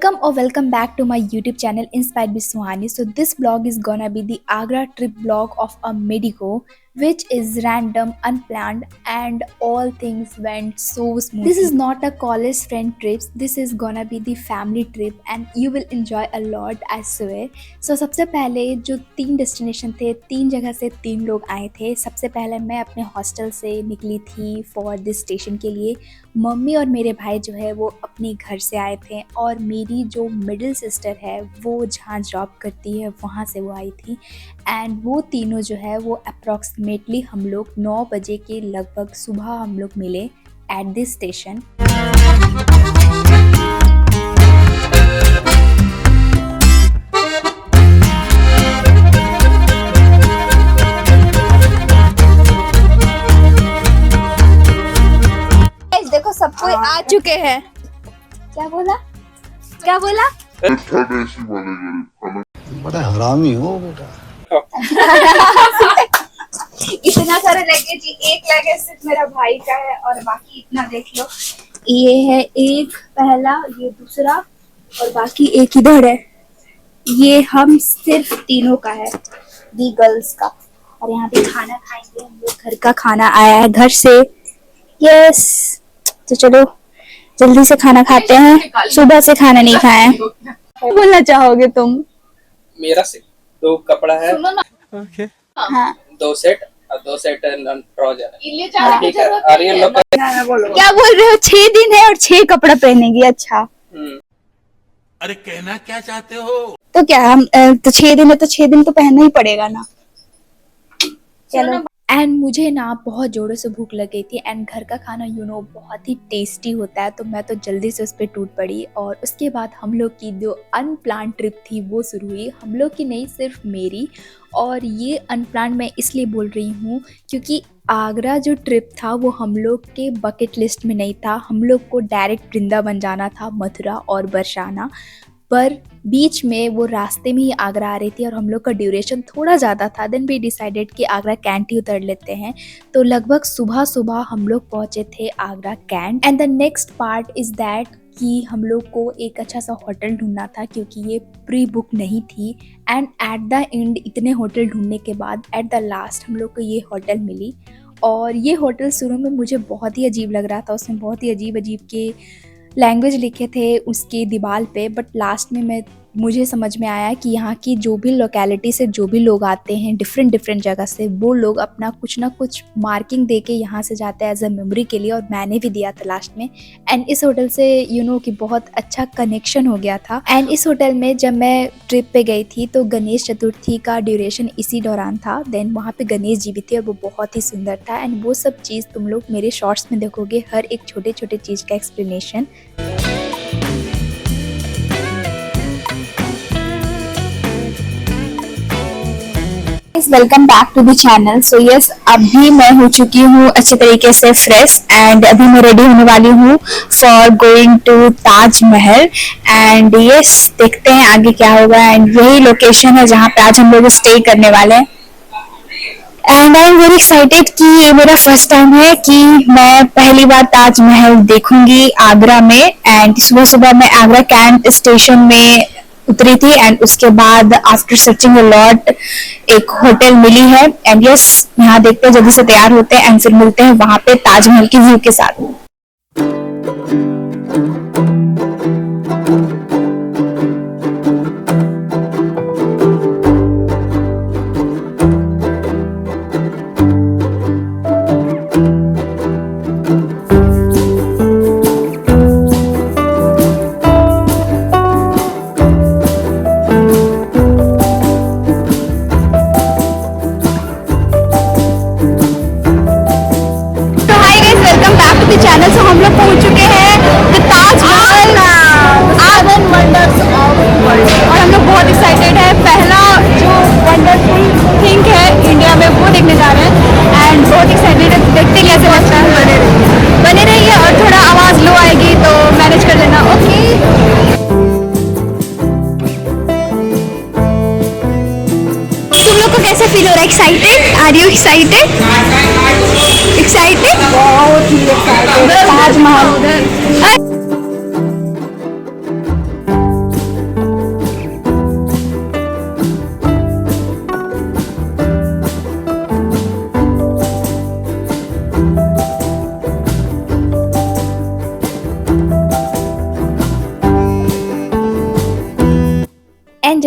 welcome back to my YouTube channel Inspired by Suhani. So this vlog is gonna be the Agra trip vlog of a Medico, which is random, unplanned, and all things went so smooth. This is not a college friend trip. This is gonna be the family trip, and you will enjoy a lot, I swear. So सबसे पहले जो 3 destination थे, 3 जगह से 3 लोग आए थे. सबसे पहले मैं अपने हॉस्टल से निकली थी फॉर दिस स्टेशन के लिए. मम्मी और मेरे भाई जो है वो अपने घर से आए थे, और मेरी जो मिडिल सिस्टर है वो जहाँ जॉब करती है वहाँ से वो आई थी. एंड वो तीनों जो है वो अप्रॉक्सीमेटली हम लोग 9 बजे के लगभग सुबह हम लोग मिले एट दिस स्टेशन. देखो सब कोई आ चुके हैं. क्या बोला? बड़ा हरामी हो बेटा. इतना सारे लगेज, एक लगेज सिर्फ मेरा भाई का है और बाकी इतना देख लो. ये है एक पहला, ये दूसरा, और बाकी एक इधर है. ये हम सिर्फ तीनों का है, दी गर्ल्स का. और यहाँ पे खाना खाएंगे हम लोग. घर का खाना आया है घर से. यस, तो चलो जल्दी से खाना खाते हैं. सुबह से खाना नहीं खाया है. बोलना चाहोगे तुम? मेरा से 2 कपड़ा है. ओके. हाँ, 2 सेट ट्राउजर है. ठीक है. क्या आर्यन लोग बोल रहे हो? 6 दिन है और 6 कपड़ा पहनेगी. अच्छा, अरे कहना क्या चाहते हो? तो क्या हम तो 6 दिन है तो 6 दिन तो पहनना ही पड़ेगा ना. चलो. एंड मुझे ना बहुत ज़ोरों से भूख लग गई थी, एंड घर का खाना बहुत ही टेस्टी होता है, तो मैं तो जल्दी से उस पर टूट पड़ी. और उसके बाद हम लोग की जो अनप्लान ट्रिप थी वो शुरू हुई. हम लोग की नहीं, सिर्फ मेरी. और ये अनप्लान मैं इसलिए बोल रही हूँ क्योंकि आगरा जो ट्रिप था वो हम लोग के बकेट लिस्ट में नहीं था. हम लोग को डायरेक्ट वृंदावन जाना था, मथुरा और बरसाना. पर बीच में वो रास्ते में ही आगरा आ रही थी और हम लोग का ड्यूरेशन थोड़ा ज़्यादा था. देन वी डिसाइडेड कि आगरा कैंट ही उतर लेते हैं. तो लगभग सुबह सुबह हम लोग पहुँचे थे Agra cantt. And the next part is that कि हम लोग को एक अच्छा सा होटल ढूंढना था क्योंकि ये प्री बुक नहीं थी. एंड एट द एंड इतने होटल ढूंढने के बाद एट द लास्ट हम लोग को ये होटल मिली. और ये होटल शुरू में मुझे बहुत ही अजीब लग रहा था. उसमें बहुत ही अजीब अजीब के लैंग्वेज लिखे थे उसकी दीवार पे. बट लास्ट में मुझे समझ में आया कि यहाँ की जो भी लोकेलिटी से जो भी लोग आते हैं डिफरेंट जगह से, वो लोग अपना कुछ ना कुछ मार्किंग दे के यहाँ से जाते हैं एज अ मेमोरी के लिए. और मैंने भी दिया था लास्ट में. एंड इस होटल से कि बहुत अच्छा कनेक्शन हो गया था. एंड इस होटल में जब मैं ट्रिप पे गई थी तो गणेश चतुर्थी का ड्यूरेशन इसी दौरान था. देन वहाँ पे गणेश जी भी थे और वो बहुत ही सुंदर था. एंड वो सब चीज़ तुम लोग मेरे शॉर्ट्स में देखोगे, हर एक छोटे छोटे चीज़ का explanation. Welcome back to the channel. So yes, अभी मैं हो चुकी हूँ अच्छे तरीके से फ्रेश. एंड अभी मैं रेडी होने वाली हूँ for going to Taj Mahal. And yes, देखते हैं आगे क्या होगा. एंड यही लोकेशन है जहाँ पे आज हम लोग स्टे करने वाले हैं. And I am very excited कि ये मेरा फर्स्ट टाइम है कि मैं पहली बार ताजमहल देखूंगी आगरा में. एंड सुबह सुबह मैं आगरा कैंट स्टेशन में उतरी थी. एंड उसके बाद आफ्टर सर्चिंग अ लॉट एक होटल मिली है. एंड यस, यहाँ देखते हैं, जल्दी से तैयार होते हैं एंड फिर मिलते हैं वहां पे ताजमहल की व्यू के साथ. चैनल से हम लोग पहुंच चुके हैं ताजमहल, 7 वंडर्स ऑफ वर्ल्ड. और हम लोग बहुत एक्साइटेड है. पहला जो वंडरफुल थिंग है इंडिया में वो देखने जा रहे हैं. एंड बहुत एक्साइटेड है. देखते हैं कैसे लगता है. बने रहिए. और थोड़ा आवाज़ लो आएगी तो मैनेज कर लेना. ओके. तुम लोग को कैसे फील हो रहा है? Excited? Are you excited? Excited? बहुत ही एक्साइटेड. ताजमहल उधर.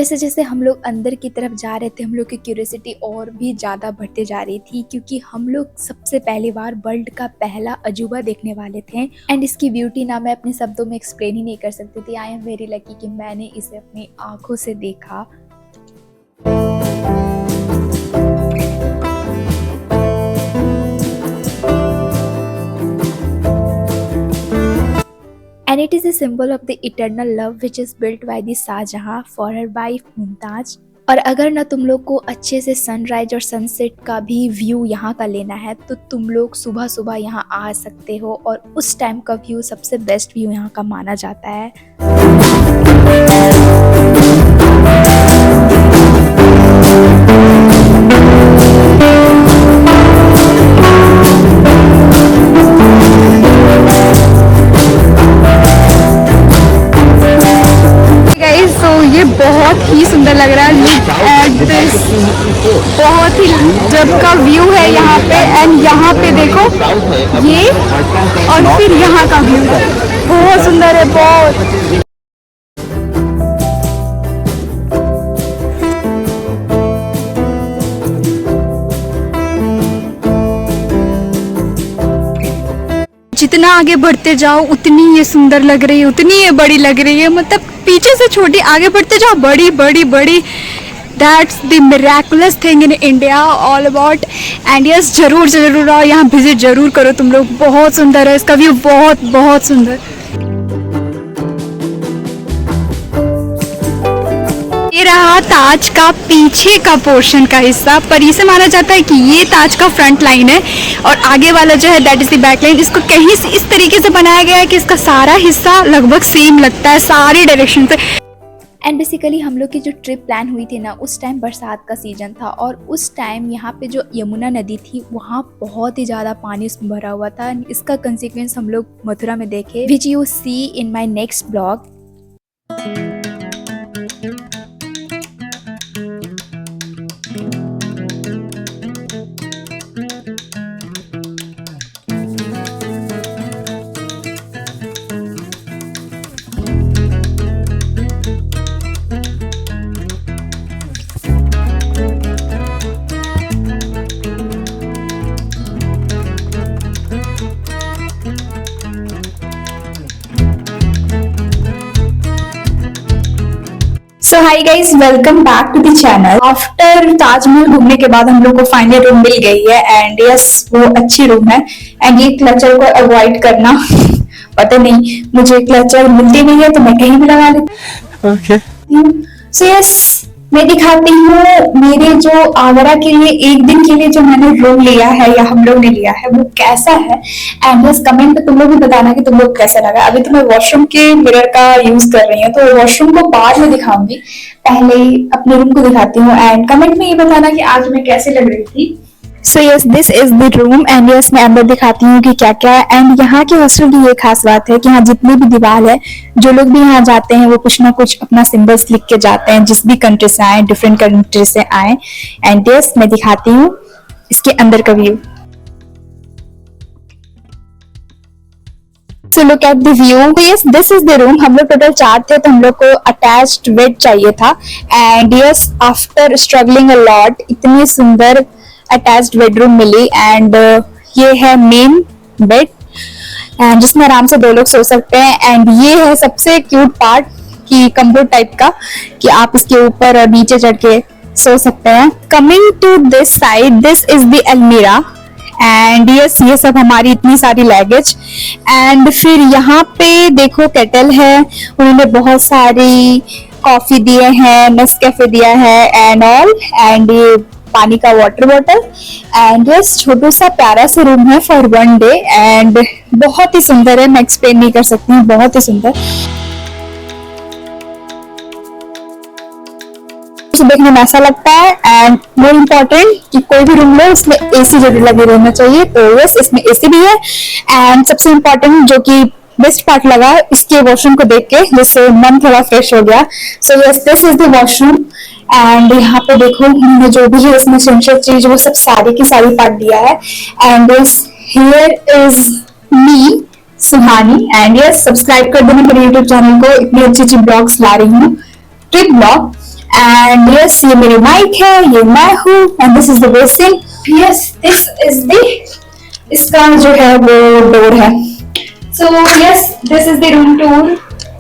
जैसे जैसे हम लोग अंदर की तरफ जा रहे थे हम लोग की क्यूरियोसिटी और भी ज़्यादा बढ़ते जा रही थी, क्योंकि हम लोग सबसे पहली बार वर्ल्ड का पहला अजूबा देखने वाले थे। एंड इसकी ब्यूटी ना मैं अपने शब्दों में एक्सप्लेन ही नहीं कर सकती थी। आई एम वेरी लकी कि मैंने इसे अपनी आंखों से देखा। And it is a symbol of the eternal love which is built by the Shahjahan for her wife Mumtaz। और अगर ना तुम लोग को अच्छे से सनराइज और सनसेट का भी व्यू यहाँ का लेना है तो तुम लोग सुबह सुबह यहाँ आ सकते हो, और उस टाइम का व्यू सबसे बेस्ट व्यू यहाँ का माना जाता है। ये बहुत ही सुंदर लग रहा है। लुक एट दिस, बहुत ही जब का व्यू है यहाँ पे। एंड यहाँ पे देखो ये, और फिर यहाँ का व्यू बहुत सुंदर है, बहुत। जितना आगे बढ़ते जाओ उतनी ये सुंदर लग रही है, उतनी ये बड़ी लग रही है। मतलब पीछे से छोटी, आगे बढ़ते जाओ बड़ी बड़ी बड़ी। That's the miraculous thing in India all about. And yes, जरूर जरूर आओ, यहाँ विजिट जरूर करो तुम लोग। बहुत सुंदर है, इसका व्यू बहुत बहुत सुंदर। ये रहा ताज का पीछे का पोर्शन का हिस्सा, पर इसे माना जाता है कि ये ताज का फ्रंट लाइन है और आगे वाला जो है that is the back line. इसको कहीं से इस तरीके से बनाया गया है कि इसका सारा हिस्सा लगभग सेम लगता है सारी डायरेक्शन से। एंड बेसिकली हम लोग की जो ट्रिप प्लान हुई थी ना, उस टाइम बरसात का सीजन था, और उस टाइम यहाँ पे जो यमुना नदी थी वहाँ बहुत ही ज़्यादा पानी उसमें भरा हुआ था। इसका कंसिक्वेंस हम लोग मथुरा में देखे, which you see in my next blog. So hi guys, welcome back to the channel. After Taj Mahal घूमने के बाद हम लोग को फाइनल रूम मिल गई है। एंड यस, वो अच्छी रूम है। एंड ये क्लचर को अवॉइड करना, पता नहीं मुझे क्लचर मिलती नहीं है तो मैं कहीं भी लगा लेती हूँ। ओके, सो यस, मैं दिखाती हूँ मेरे जो आगरा के लिए एक दिन के लिए जो मैंने रूम लिया है या हम लोग ने लिया है वो कैसा है। एंड बस कमेंट पे तुम लोग भी बताना कि तुम लोग कैसा लगा। अभी तो मैं वॉशरूम के मिरर का यूज कर रही हूँ, तो वॉशरूम को बाद में दिखाऊंगी, पहले अपने रूम को दिखाती हूँ। एंड कमेंट में ये बताना कि आज मैं कैसे लग रही थी। सो yes, this is the room. And yes, मैं अंदर दिखाती हूँ कि क्या क्या है। एंड यहाँ के हॉस्टल की ये खास बात है कि यहाँ जितनी भी दीवार है, जो लोग भी यहाँ जाते हैं वो कुछ ना कुछ अपना सिंबल्स लिख के जाते हैं, जिस भी कंट्री से आए, डिफरेंट कंट्री से आए। एंड यस, मैं दिखाती हूँ इसके अंदर का view. So look at the view. So yes, this is the room. हम लोग टोटल 4 थे, तो हम लोग को अटैच्ड बेड चाहिए था। And yes, after struggling a lot इतनी सुंदर अटैच्ड बेडरूम मिली। एंड ये है मेन बेड, एंड जिसमें आराम से 2 लोग सो सकते हैं। एंड ये है सबसे क्यूट पार्ट कि कम्बोर्ड टाइप का, कि आप इसके ऊपर और नीचे चढ़ के सो सकते हैं। Coming to this side, this is the अलमीरा। एंड यस, ये सब हमारी इतनी सारी लगेज। एंड फिर यहाँ पे देखो केटल है, उन्होंने बहुत सारी कॉफी दिए हैं, नेस्कैफे दिया है एंड ऑल। एंड ये पानी का वाटर बॉटल। एंड यस, छोटू सा प्यारा सा रूम है फॉर 1 डे। एंड बहुत ही सुंदर है, मैं एक्सप्लेन नहीं कर सकती हूँ, बहुत ही सुंदर। देखने में ऐसा लगता है। एंड मोर इम्पोर्टेंट कि कोई भी रूम लो उसमें एसी जरूर लगे रहना चाहिए, तो यस, इसमें एसी भी है। एंड सबसे इम्पोर्टेंट जो कि बेस्ट पार्ट लगा इसके वॉशरूम को देख के, जिससे मन थोड़ा फ्रेश हो गया। सो yes, this is the washroom. And यहाँ पे देखो मैंने जो भी है इसमें एसेंशियल चीज वो सब सारी की सारी पार्ट दिया है। And yes, here is me Suhani. And yes, subscribe कर दो मेरे यूट्यूब चैनल को, इतनी अच्छी अच्छी ब्लॉग्स ला रही हूँ, ट्रिप ब्लॉग। एंड यस ये मेरी माइक है, ये मैं हूँ and this is the basin. Yes this is the, इसका जो है वो डोर है। So yes this is the room tour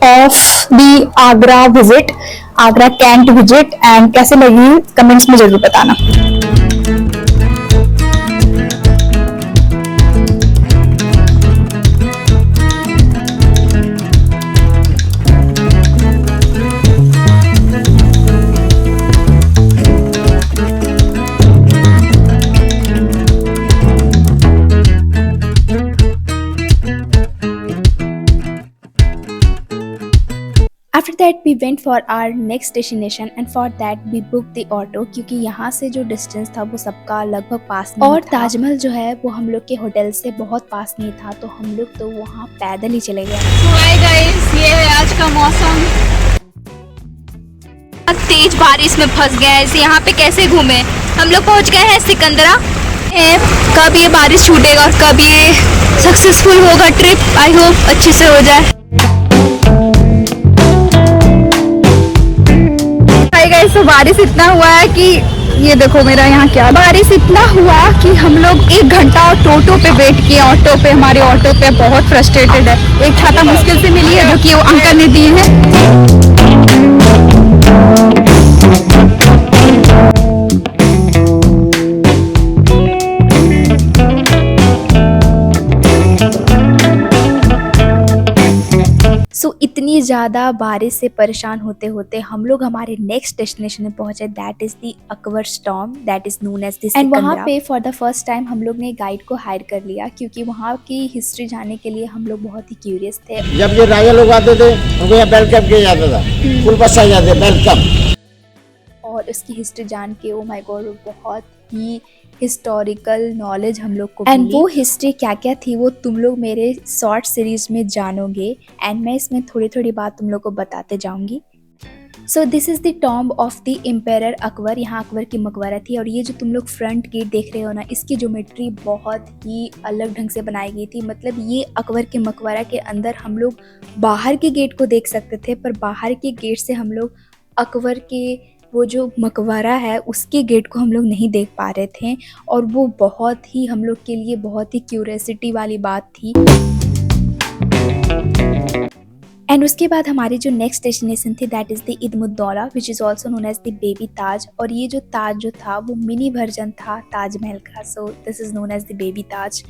of the Agra visit, Agra cantt visit. And कैसे लगी कमेंट्स में जरूर बताना। After that we went for our next destination and for that we booked the auto, क्योंकि यहाँ से जो डिस्टेंस था वो सबका लगभग पास नहीं और था। ताजमहल जो है वो हम लोग के होटल से बहुत पास नहीं था, तो हम लोग तो वहाँ पैदल ही चले गए। हाय गाइस, ये है आज का मौसम। तेज बारिश में फंस गए ऐसे, यहाँ पे कैसे घूमे। हम लोग पहुँच गए हैं सिकंदरा। कब ये बारिश छूटेगा और कब ये सक्सेसफुल होगा ट्रिप, आई होप अच्छे से हो जाए। तो बारिश इतना हुआ है कि ये देखो मेरा यहाँ क्या, बारिश इतना हुआ कि हम लोग 1 घंटा टोटो पे वेट किए, ऑटो पे, हमारे ऑटो पे। बहुत फ्रस्ट्रेटेड है। एक छाता मुश्किल से मिली है जो कि वो अंकल ने दिए हैं। इतनी ज़्यादा बारिश से परेशान होते होते हम लोग हमारे नेक्स्ट डेस्टिनेशन में पहुंचे, that is the Akbar storm, that is known as the Sikandra. And वहाँ पे फॉर द फर्स्ट टाइम हम लोग ने गाइड को हायर कर लिया, क्योंकि वहाँ की हिस्ट्री जानने के लिए हम लोग बहुत ही क्यूरियस थे। जब ये राजा लोग आते थे उनको यहाँ वेलकम किया जाता था, फुल बस आ जाते वेलकम। और उसकी हिस्ट्री जान के ओ माय गॉड बहुत ही हिस्टोरिकल नॉलेज हम लोग को। एंड वो हिस्ट्री क्या क्या थी वो तुम लोग मेरे शॉर्ट सीरीज में जानोगे, एंड मैं इसमें थोड़ी थोड़ी बात तुम लोग को बताते जाऊंगी। So this is the tomb of the empire Akbar. यहाँ अकबर की मकबरा थी, और ये जो तुम लोग फ्रंट गेट देख रहे हो ना, इसकी ज्योमेट्री बहुत ही अलग ढंग से बनाई गई थी। मतलब ये अकबर के मकबरा के अंदर हम लोग बाहर के गेट को देख सकते थे, पर बाहर के गेट से हम लोग अकबर के वो जो मकबरा है उसके गेट को हम लोग नहीं देख पा रहे थे, और वो बहुत ही हम लोग के लिए बहुत ही क्यूरियोसिटी वाली बात थी। एंड उसके बाद हमारी जो नेक्स्ट डेस्टिनेशन थी that is the Itimad ud Daulah, which is also known as the baby Taj. और ये जो ताज जो था वो मिनी वर्जन था ताजमहल का, so this is known as the baby Taj.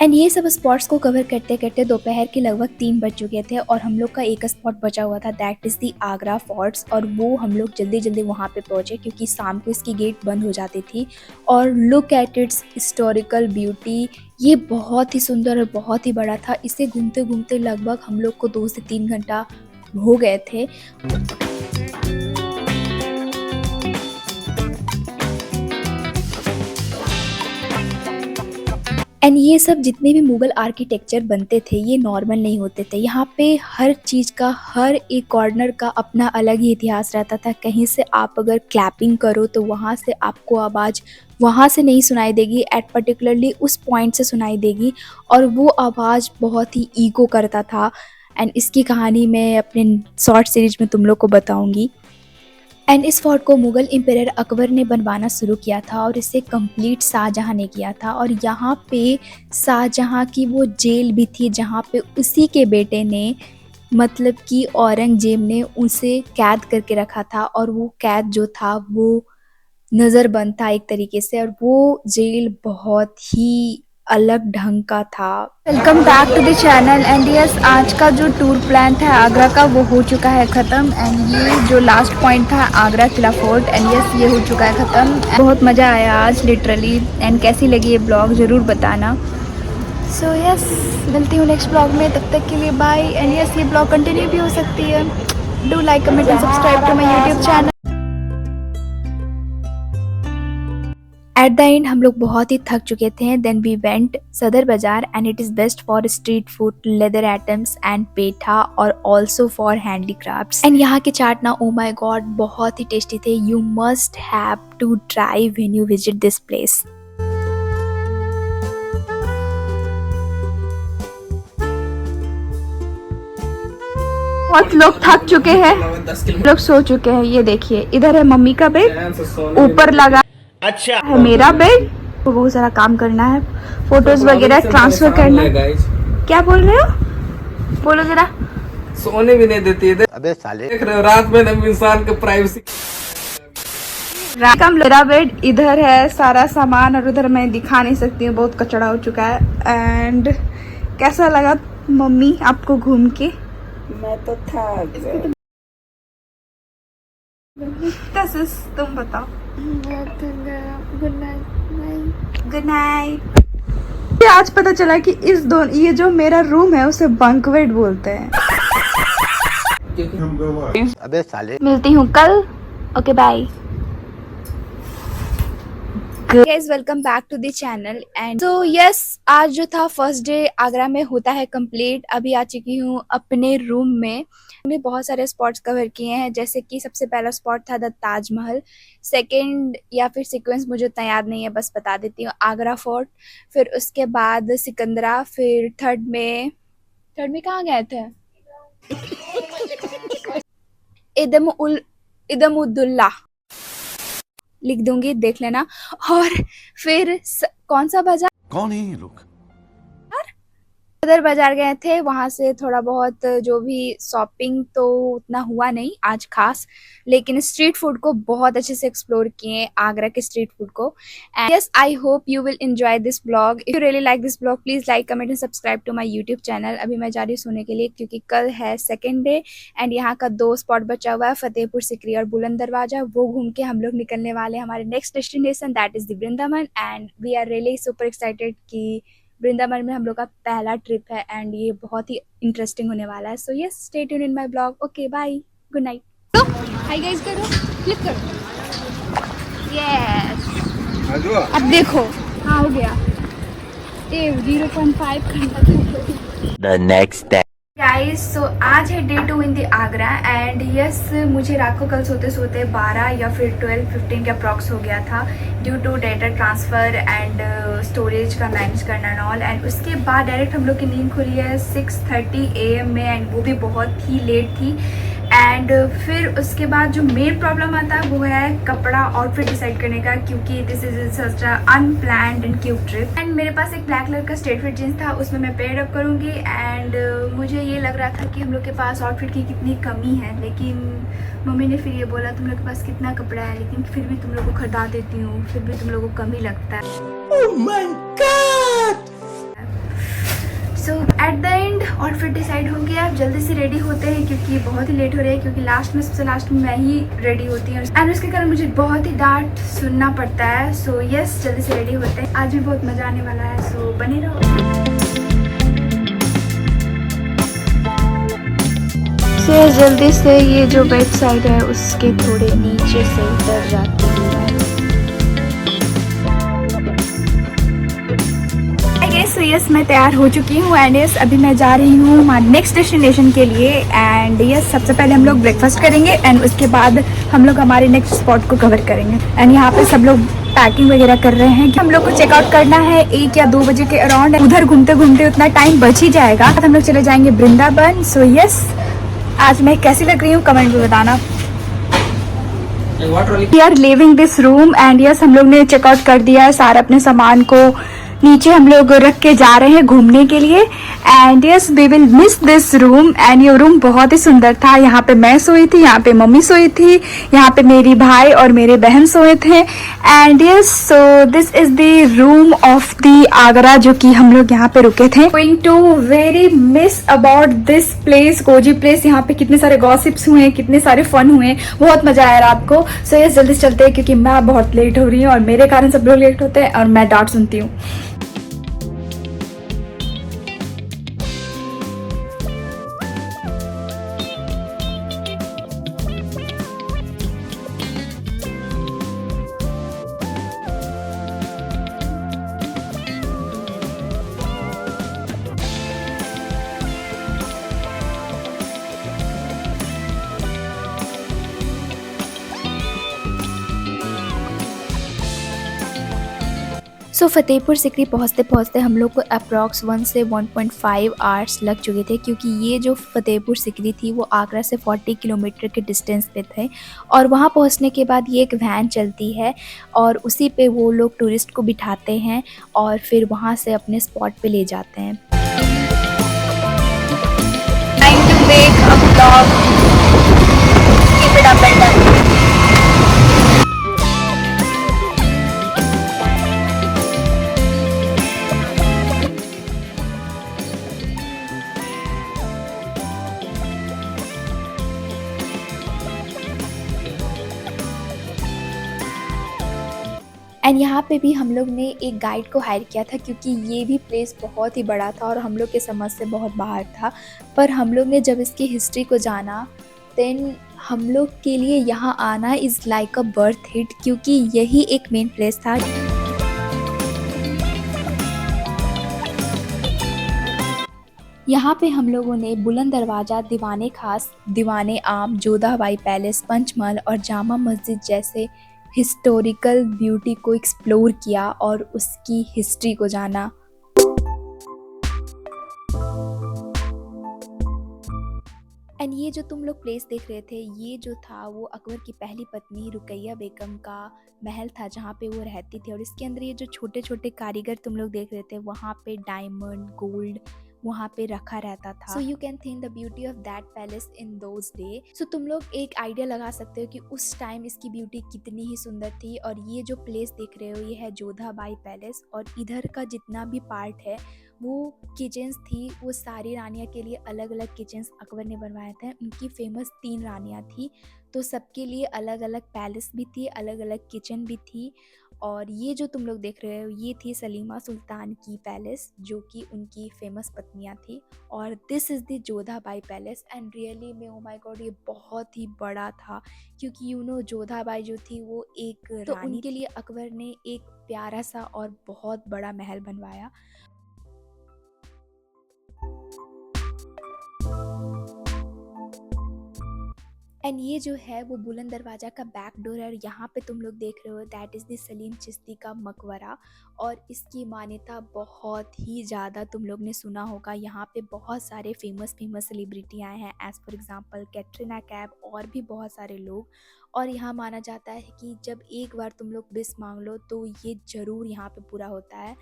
And ये सब स्पॉट्स को कवर करते करते दोपहर के लगभग 3 बज चुके थे, और हम लोग का एक स्पॉट बचा हुआ था that is the Agra forts. और वो हम लोग जल्दी जल्दी वहाँ पे पहुँचे, क्योंकि शाम को इसकी गेट बंद हो जाती थी। और look at its historical beauty, ये बहुत ही सुंदर और बहुत ही बड़ा था। इसे घूमते घूमते लगभग हम लोग को 2 से 3 घंटा हो गए थे। एंड ये सब जितने भी मुग़ल आर्किटेक्चर बनते थे ये नॉर्मल नहीं होते थे। यहाँ पे हर चीज़ का, हर एक कॉर्नर का अपना अलग ही इतिहास रहता था। कहीं से आप अगर क्लैपिंग करो तो वहाँ से आपको आवाज़ वहाँ से नहीं सुनाई देगी, एट पर्टिकुलरली उस पॉइंट से सुनाई देगी, और वो आवाज़ बहुत ही ईको करता था। एंड इसकी कहानी मैं अपने शॉर्ट सीरीज में तुम लोग को बताऊँगी। एंड इस फोर्ट को मुग़ल एम्पायर अकबर ने बनवाना शुरू किया था, और इसे कंप्लीट शाहजहाँ ने किया था। और यहाँ पे शाहजहाँ की वो जेल भी थी जहाँ पे उसी के बेटे ने, मतलब कि औरंगजेब ने उसे कैद करके रखा था, और वो कैद जो था वो नज़रबंद था एक तरीके से, और वो जेल बहुत ही अलग ढंग का था। Welcome back to the channel. And yes आज का जो टूर प्लान था आगरा का वो हो चुका है ख़त्म। एंड ये जो लास्ट पॉइंट था आगरा किला फोर्ट, एंड यस ये हो चुका है ख़त्म। बहुत मज़ा आया आज लिटरली। एंड कैसी लगी ये ब्लॉग ज़रूर बताना। सो यस मिलती हूँ नेक्स्ट ब्लॉग में, तब तक के लिए बाय। एंड यस ये ब्लॉग कंटिन्यू भी हो सकती है। Do like, comment and subscribe to my YouTube channel. At the end हम लोग बहुत ही थक चुके थे। Then we went Sadar Bazaar, and it is best for street food, leather items and petha, और ऑल्सो फॉर हैंडीक्राफ्ट्स। एंड यहाँ के चाट ना ओ माई गॉड बहुत ही टेस्टी थे। You must have to try when you visit this place. बहुत लोग थक चुके हैं, 10 किलोमीटर लोग सो चुके हैं। ये देखिए, इधर है मम्मी का बेड, ऊपर लगा अच्छा है मेरा बेड। तो बहुत सारा काम करना है, फोटोज वगैरह ट्रांसफर करना है। क्या बोल रहे हो? बोलो जरा। सोने भी नहीं देती है। अबे साले देख रहे हो रात में हम इंसान का प्राइवेसी। का मेरा बेड इधर है, सारा सामान, और उधर मैं दिखा नहीं सकती हूँ, बहुत कचड़ा हो चुका है। एंड कैसा लगा मम्मी आपको घूम के? मैं तो था तुम बताओ। Good night. आज पता चला कि ये जो मेरा रूम है उसे बंकवेट बोलते हैं। अबे साले मिलती हूँ कल। Okay bye guys, welcome back to the channel. And so yes, आज जो था फर्स्ट डे आगरा में होता है कंप्लीट। अभी आ चुकी हूँ अपने रूम में। हमने बहुत सारे स्पॉट्स कवर किए हैं, जैसे कि सबसे पहला स्पॉट था द ताजमहल, सेकंड या फिर सीक्वेंस मुझे उतना याद नहीं है, बस बता देती हूँ, आगरा फोर्ट, फिर उसके बाद सिकंदरा, फिर थर्ड में कहाँ गए थे? इदम उल इदमुद्दुल्ला लिख दूंगी, देख लेना। और फिर कौन सा बाजार? कौन है ये लोग? सदर बाजार गए थे, वहां से थोड़ा बहुत जो भी शॉपिंग तो उतना हुआ नहीं आज खास, लेकिन स्ट्रीट फूड को बहुत अच्छे से एक्सप्लोर किए, आगरा के स्ट्रीट फूड को। And yes, I hope you will enjoy this blog. If you really like this blog, please like, comment and subscribe to my YouTube channel. अभी मैं जा रही हूँ सोने के लिए, क्योंकि कल है सेकेंड डे एंड यहाँ का 2 स्पॉट बचा हुआ है, फतेहपुर सिकरी और बुलंद दरवाजा। वो घूम के हम लोग निकलने वाले हैं हमारे next destination, that is the Vrindavan. And we are really super excited कि वृंदावन में हम लोग का पहला ट्रिप है एंड ये बहुत ही इंटरेस्टिंग होने वाला है। So yes, stay tuned in my blog. Okay bye, good night. Hi guys करो, क्लिक करो। यस, अब देखो हाँ हो गया। 0.5 घंटा The next day. गाइस, सो आज है day 2 in the Agra. And yes, मुझे रात को कल सोते सोते 12 या फिर 12-15 के अप्रॉक्स हो गया था, due to data transfer and storage का मैनेज करना एंड ऑल। एंड उसके बाद डायरेक्ट हम लोग की नींद खुली है 6:30 AM में, एंड वो भी बहुत ही लेट थी। एंड फिर उसके बाद जो मेन प्रॉब्लम आता है वो है कपड़ा आउटफिट डिसाइड करने का, क्योंकि this is such unplanned and cute trip. And मेरे पास एक ब्लैक कलर का स्ट्रेट फिट जींस था, उसमें मैं पेड अप करूँगी। एंड मुझे ये लग रहा था कि हम लोग के पास आउटफिट की कितनी कमी है, लेकिन मम्मी ने फिर ये बोला तुम लोग के पास कितना कपड़ा है, लेकिन फिर भी तुम लोग को खरीदा देती हूँ, फिर भी तुम लोग को कम ही लगता है। Oh my God! So eight the and outfit decide हो गया। अब जल्दी से रेडी होते हैं, क्योंकि बहुत ही लेट हो रहा है, क्योंकि सबसे लास्ट में मैं ही रेडी होती हूँ एंड उसके कारण मुझे बहुत ही डांट सुनना पड़ता है। सो यस, जल्दी से रेडी होते हैं, आज भी बहुत मज़ा आने वाला है, सो बने रहो। से जल्दी से ये जो बैक साइड है उसके थोड़े नीचे से उतर जाती हूँ। सो यस, मैं तैयार हो चुकी हूँ एंड यस, अभी मैं जा रही हूँ हमारे नेक्स्ट डेस्टिनेशन के लिए। एंड यस, सबसे पहले हम लोग ब्रेकफास्ट करेंगे एंड उसके बाद हम लोग हमारे नेक्स्ट स्पॉट को कवर करेंगे। एंड यहाँ पे सब लोग पैकिंग वगैरह कर रहे हैं कि हम लोग को चेकआउट करना है 1 या 2 बजे के अराउंड। उधर घूमते घूमते उतना टाइम बच ही जाएगा, हम लोग चले जाएंगे वृंदावन। सो यस, आज मैं कैसी लग रही हूँ कमेंट में बताना। We are living this room and yes, हम लोग ने चेकआउट कर दिया है, सारे अपने सामान को नीचे हम लोग रख के जा रहे हैं घूमने के लिए। And yes, we will miss this room. And ये रूम बहुत ही सुंदर था, यहाँ पे मैं सोई थी, यहाँ पे मम्मी सोई थी, यहाँ पे मेरी भाई और मेरे बहन सोए थे। And yes, so this is the room of the Agra, जो कि हम लोग यहाँ पे रुके थे। Going to very miss about this place, cozy place. यहाँ पे कितने सारे गॉसिप्स हुए, कितने सारे फन हुए, बहुत मजा आया रात को। सो यस, जल्दी से चलते हैं, क्योंकि मैं बहुत लेट हो रही हूँ और मेरे कारण सब लोग लेट होते हैं और मैं डांट सुनती हूँ। सो फतेहपुर सिकरी पहुँचते पहुँचते हम लोग को अप्रॉक्स 1 से 1.5 आवर्स लग चुके थे, क्योंकि ये जो फतेहपुर सिकरी थी वो आगरा से 40 किलोमीटर के डिस्टेंस पे थे। और वहाँ पहुँचने के बाद ये एक वैन चलती है और उसी पे वो लोग टूरिस्ट को बिठाते हैं और फिर वहाँ से अपने स्पॉट पे ले जाते हैं। Trying to make a vlog. Keep it up and down. And यहाँ पे भी हम लोग ने एक गाइड को हायर किया था, क्योंकि ये भी प्लेस बहुत ही बड़ा था और हम लोग के समझ से बहुत बाहर था। पर हम लोग ने जब इसकी हिस्ट्री को जाना, देन हम लोग के लिए यहाँ आना is like a birth hit, क्योंकि यही एक मेन प्लेस था। यहाँ पे हम लोगों ने बुलंद दरवाज़ा, दीवाने खास, दीवाने आम, जोधाबाई पैलेस, पंचमहल और जामा मस्जिद जैसे हिस्टोरिकल ब्यूटी को एक्सप्लोर किया और उसकी हिस्ट्री को जाना। एंड ये जो तुम लोग प्लेस देख रहे थे, ये जो था वो अकबर की पहली पत्नी रुकैया बेगम का महल था, जहाँ पे वो रहती थी। और इसके अंदर ये जो छोटे छोटे कारीगर तुम लोग देख रहे थे, वहाँ पे डायमंड, गोल्ड वहाँ पे रखा रहता था। So you can think the beauty of that palace in those day. So तुम लोग एक आइडिया लगा सकते हो कि उस टाइम इसकी ब्यूटी कितनी ही सुंदर थी। और ये जो प्लेस देख रहे हो, ये है जोधाबाई पैलेस। और इधर का जितना भी पार्ट है वो किचन्स थी, वो सारी रानियाँ के लिए अलग अलग किचन्स अकबर ने बनवाए थे। उनकी फेमस 3 रानियाँ थी, तो सबके लिए अलग अलग पैलेस भी थी, अलग अलग किचन भी थी। और ये जो तुम लोग देख रहे हो, ये थी सलीमा सुल्तान की पैलेस, जो कि उनकी फेमस पत्नियां थी। और this is the Jodha Bai palace. And really में ओ माय गॉड, ये बहुत ही बड़ा था, क्योंकि यू नो जोधाबाई जो थी वो एक रानी, तो उनके लिए अकबर ने एक प्यारा सा और बहुत बड़ा महल बनवाया। एंड ये जो है वो बुलंद दरवाज़ा का बैक डोर है। और यहाँ पे तुम लोग देख रहे हो, that is the Salim Chishti का मकबरा। और इसकी मान्यता बहुत ही ज़्यादा तुम लोग ने सुना होगा। यहाँ पे बहुत सारे फेमस सेलिब्रिटी आए हैं, as for example Katrina Kaif और भी बहुत सारे लोग। और यहाँ माना जाता है कि जब एक बार तुम लोग विश मांग लो तो ये ज़रूर यहाँ पे पूरा होता है।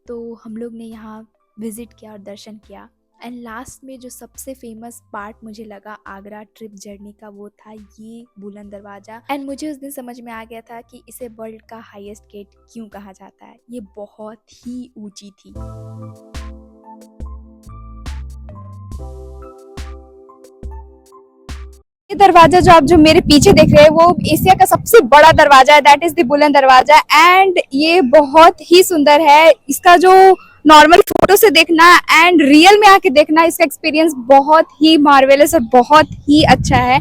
तो हम लोग ने यहाँ विज़िट किया और दर्शन किया। एंड लास्ट में जो सबसे फेमस पार्ट मुझे लगा आगरा ट्रिप जर्नी का, वो था ये बुलंद दरवाज़ा। एंड मुझे उस दिन समझ में आ गया था कि इसे वर्ल्ड का हाईएस्ट गेट क्यों कहा जाता है। ये बहुत ही ऊंची थी। ये दरवाजा जो मेरे पीछे देख रहे हैं, वो एशिया का सबसे बड़ा दरवाजा है, दैट इज द बुलंद दरवाजा। एंड ये बहुत ही सुंदर है। इसका जो नॉर्मल फोटो से देखना एंड रियल में आके देखना, इसका एक्सपीरियंस बहुत ही मार्वेलस और बहुत ही अच्छा है।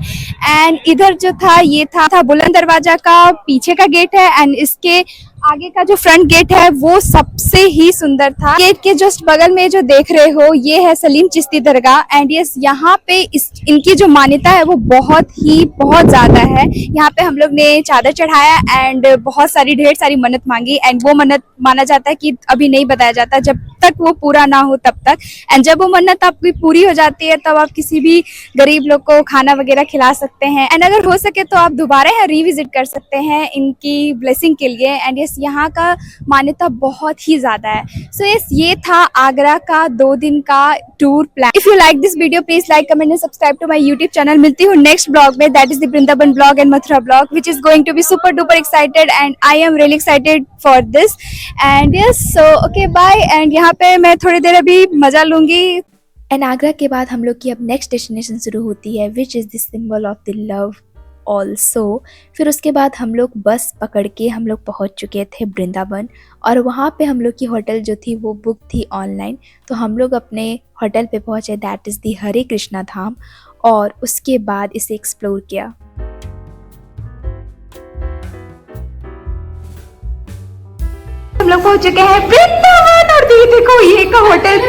एंड इधर जो था, ये था बुलंद दरवाजा का पीछे का गेट है। एंड इसके आगे का जो फ्रंट गेट है वो सबसे ही सुंदर था। गेट के जस्ट बगल में जो देख रहे हो, ये है सलीम चिश्ती दरगाह। एंड यस, यहाँ पे इनकी जो मान्यता है वो बहुत ज्यादा है। यहाँ पे हम लोग ने चादर चढ़ाया एंड बहुत सारी ढेर सारी मन्नत मांगी। एंड वो मन्नत माना जाता है कि अभी नहीं बताया जाता, जब तक वो पूरा ना हो तब तक। एंड जब वो मन्नत आपकी पूरी हो जाती है, तब आप किसी भी गरीब लोग को खाना वगैरह खिला सकते हैं। एंड अगर हो सके तो आप दोबारा यहाँ रिविजिट कर सकते हैं इनकी ब्लेसिंग के लिए। एंड यस, यहाँ का मान्यता बहुत ही ज्यादा है। सो यस, ये था आगरा का 2 दिन का tour plan. If you like this video, please like, comment and subscribe to my YouTube channel. मिलती हूँ नेक्स्ट ब्लॉग में, that is the Vrindavan blog and Mathura blog, which is going to be super duper excited and I am really excited for this. And yes, so okay, bye. And यहाँ पे मैं थोड़ी देर अभी मजा लूंगी। एंड आगरा के बाद हम लोग की अब नेक्स्ट डेस्टिनेशन शुरू होती है, which is the symbol of the love also. फिर उसके बाद हम लोग बस पकड़ के हम लोग पहुंच चुके थे वृंदावन। और वहाँ पे हम लोग की होटल जो थी वो बुक थी ऑनलाइन। तो हम लोग अपने होटल पे पहुँचे, दैट इज़ दी हरे कृष्णा धाम। और उसके बाद इसे एक्सप्लोर किया। हम लोग पहुंच चुके हैं वृंदावन। और दीदी को ये का होटल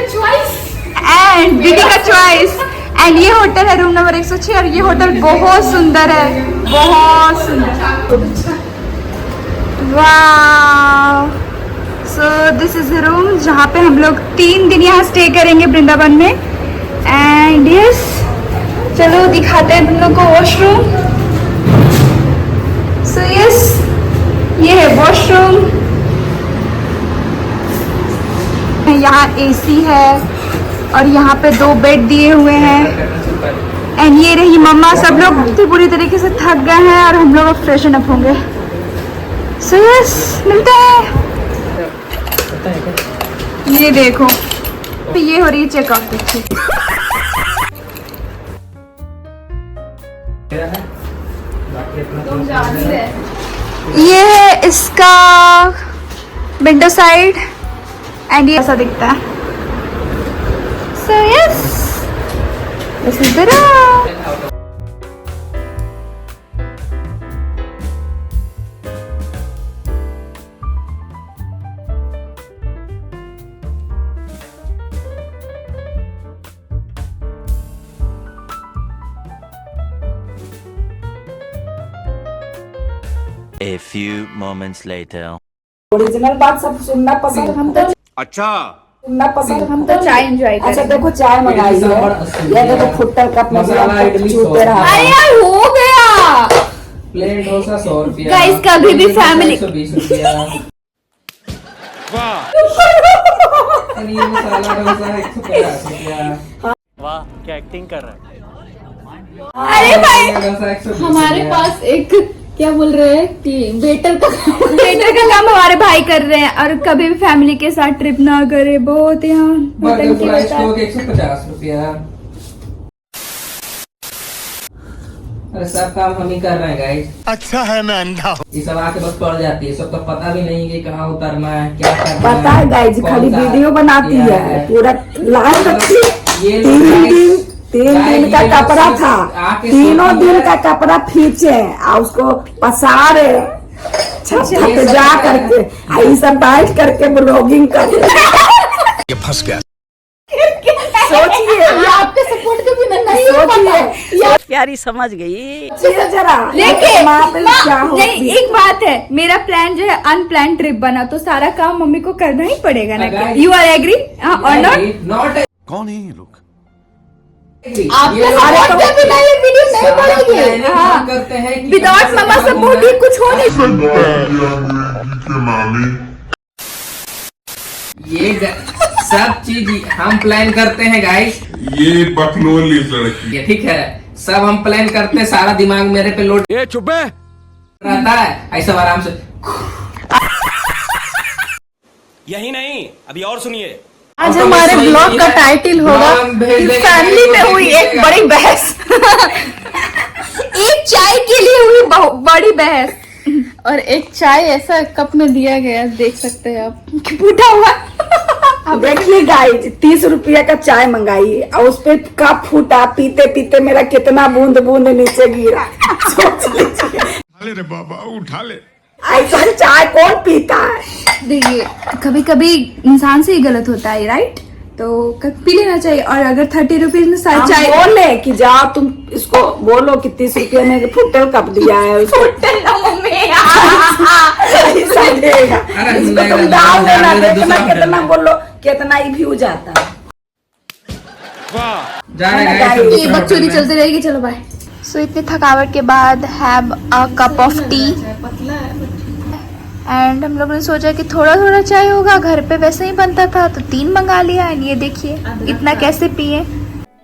एंड दीदी का चॉइस। एंड ये होटल है रूम नंबर 106। और ये होटल बहुत सुंदर है, बहुत सुंदर। वाह, सो दिस इज द रूम जहाँ पे हम लोग 3 दिन यहाँ स्टे करेंगे वृंदावन में। एंड यस, चलो दिखाते हैं तुम लोग को वॉशरूम। सो यस, ये है वॉशरूम। यहाँ एसी है और यहाँ पे 2 बेड दिए हुए हैं। एंड ये रही मम्मा। सब लोग तो पूरी तरीके से थक गए हैं और हम लोग अब फ्रेशन अप होंगे। सो यस, मिलते हैं। ये देखो, तो ये हो रही है चेकआउट। देखिए ये है इसका विंडो साइड एंड ये ऐसा दिखता है। So yes, this is the room. A few moments later. Original बात सब सुनना पसंद, हम तो अच्छा सुनना पसंद, हम तो चाय एंजॉय अच्छा करेंगे। देखो चाय मंगाई है, ये देखो फुट्टर कप में मसाला इडली चूते रहा। अरे यार हो गया। प्लेन डोसा 100 रुपया। Guys, कभी भी family- 120 रुपया। पनीर मसाला डोसा 150 रुपया। वाह क्या एक्टिंग कर रहा है। अरे भाई, डोसा 120 हमारे रुपया। पास एक क्या बोल रहे हैं कि वेटर का काम हमारे भाई कर रहे हैं। और कभी भी फैमिली के साथ ट्रिप ना करे, बहुत यहाँ बर्गर नौटंकी फ्राई होता है। स्टोव 150 रुपया। अरे सब काम हम ही कर रहे हैं गाइस। अच्छा है मैं अंधा हूँ। ये सब आके बस पड़ जाती है, सबका पता भी नहीं कि कहाँ उतरना है, क्या करना पता है गाइज, कौन खाली सा वीडियो बनाती क्या है पूरा लास्ट तक। ये लोग guys- 3 guys, दिन का ये लोग कपड़ा सिर्फ था, आके 3 सोती दिन है। का कपड़ा खींचे और उसको पसारे छत ये पे सब जा क्या है? करके आई सब बैठ करके ब्लॉगिंग कर। ये फंस गया। सोचिए, आपके सपोर्ट के बिना नहीं हो सोचिए प्यारी समझ गई। जरा लेकिन माँ पे क्या हो नहीं, एक बात है, मेरा प्लान जो है अनप्लान ट्रिप बना, तो सारा काम मम्मी को करना ही पड़ेगा ना। Guys- यू आर एग्री और नॉट? नॉट कौन है ये लोग? आपके सपोर्ट के बिना ये वीडियो नहीं बनेगी। हाँ। करते हैं कि विदाउट मम्मा सपोर्ट ही कुछ हो नहीं। ये सब चीज हम प्लान करते हैं गाइस। ये बकलोल लड़की। ये ठीक है, सब हम प्लान करते हैं, सारा दिमाग मेरे पे लोड ये चुप है। रहता है, ऐसा आराम से। यही नहीं, अभी और सुनिए। आज हमारे ब्लॉग का टाइटल होगा फैमिली में हुई एक बड़ी बहस। एक चाय के लिए हुई बड़ी बहस। और एक चाय ऐसा कप में दिया गया, देख सकते हैं आप, फूटा हुआ। अब देखिए गाइज, 30 रुपया का चाय मंगाई और उस पे कप फूटा, पीते पीते मेरा कितना बूंद बूंद नीचे गिरा। सोच लीजिए, उठा ले रे बाबा, उठा ले। ऐसा चाय कौन पीता है? देखिए, कभी कभी इंसान से ही गलत होता है, राइट? तो पी लेना चाहिए। और अगर 30 रुपीज में सारी हम चाय बोले कि जाओ तुम इसको बोलो कि 30 रुपया में फुटल कप दिया है उसको। ऐसा देगा। अरे इसको नहीं, तुम नहीं, डाल नहीं, देना, नहीं, देखना दूसरा कितना होटल। बोलो कितना ही व्यू जाता है। जा रहे हैं गाइस, guys, ये बकचोदी चलती रहेगी। चलो बाय। सो इतनी थकावट के बाद have a cup of T and हम लोगों ने सोचा कि थोड़ा थोड़ा चाय होगा, घर पे वैसे ही बनता था तो 3 मंगा लिया। एंड ये देखिए इतना कैसे पिए।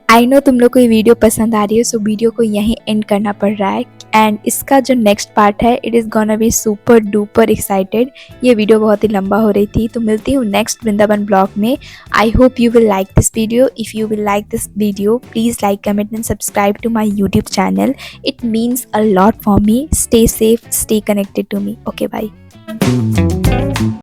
आई नो तुम लोग को ये वीडियो पसंद आ रही है, सो वीडियो को यहीं एंड करना पड़ रहा है। एंड इसका जो नेक्स्ट पार्ट है, it is gonna be super duper excited. ये वीडियो बहुत ही लंबा हो रही थी, तो मिलती हूँ नेक्स्ट वृंदावन ब्लॉग में। I hope you will like this video. If you will like this video, please like, comment and subscribe to my YouTube channel. It means a lot for me. Stay safe, stay connected to me. Okay, bye.